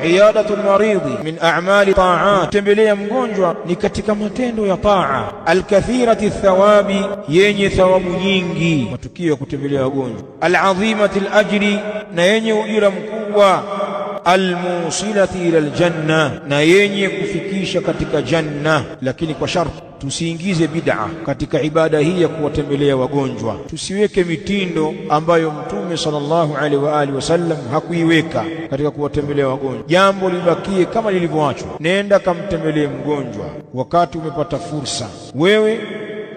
Iyadatul maridhi min a'mali ta'at, tembelea mgonjwa ni katika matendo ya taa. Alkathirati thawabi, yenye thawabu nyingi, matukio ya kutembelea wagonjwa. Alazimati alajri, na yenye ujira mkubwa. Almusilati ila aljanna, na yenye kufikisha katika janna. Lakini kwa sharti tusiingize bid'a katika ibada hii ya kuwatembelea wagonjwa. Tusiweke mitindo ambayo Mtume sallallahu alaihi wa alihi wasallam hakuiweka katika kuwatembelea wagonjwa. Jambo libakie kama lilivyoachwa. Nenda kamtembelee mgonjwa wakati umepata fursa wewe,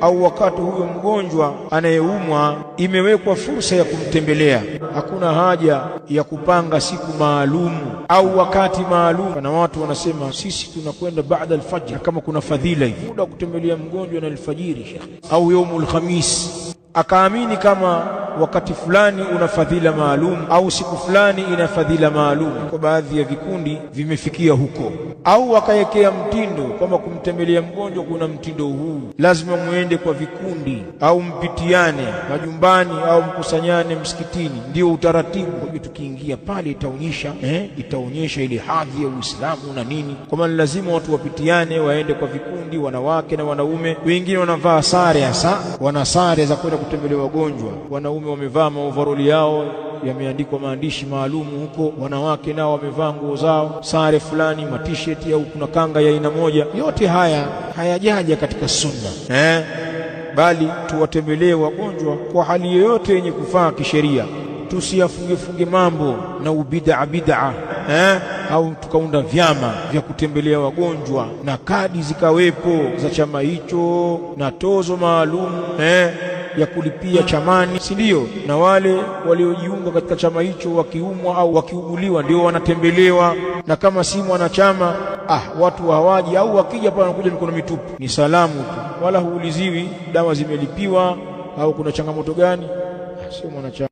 au wakati huyo mgonjwa anayeumwa imewekwa fursa ya kumtembelea. Hakuna haja ya kupanga siku maalumu au wakati maalumu. Na watu wanasema sisi tunakwenda baada alfajr, kama kuna fadhila hivi muda kutembelea mgonjwa na alfajiri shekhi, au yaumul khamis, akaamini kama wakati fulani una fadhila maalum au siku fulani ina fadhila maalum. Kwa baadhi ya vikundi vimefikia huko, au wakawekea mtindo kwamba kumtembelea mgonjwa kuna mtindo huu, lazima muende kwa vikundi au mpitiane majumbani au mkusanyane msikitini, ndio utaratibu. Kwa tukiingia pale itaonyesha ile hadhi ya Uislamu na nini, kwa maana lazima watu wapitiane, waende kwa vikundi, wanawake na wanaume. Wengine wanavaa sare, hasa wana sare za kwenda kutembelea wagonjwa. Wanaume wamevaa maovaroli yao yameandikwa maandishi maalumu huko, wanawake nao wamevaa nguo zao sare fulani, matisheti au kuna kanga ya aina moja. Yote haya hayajaja katika sunna, bali tuwatembelee wagonjwa kwa hali yoyote yenye kufaa kisheria. Tusiyafunge mambo na bid'a au tukaunda vyama vya kutembelea wagonjwa na kadi zikawepo za chama hicho na tozo maalum ya kulipia chamani, si ndio? Na wale waliojiunga katika chama hicho wakiumwa au wakiuguliwa ndio wanatembelewa, na kama si mwanachama watu hawaji, au wakija pale wanakuja mikono mitupu, ni salamu tu, wala huuliziwi dawa zimelipiwa au kuna changamoto gani. Sio mwanachama.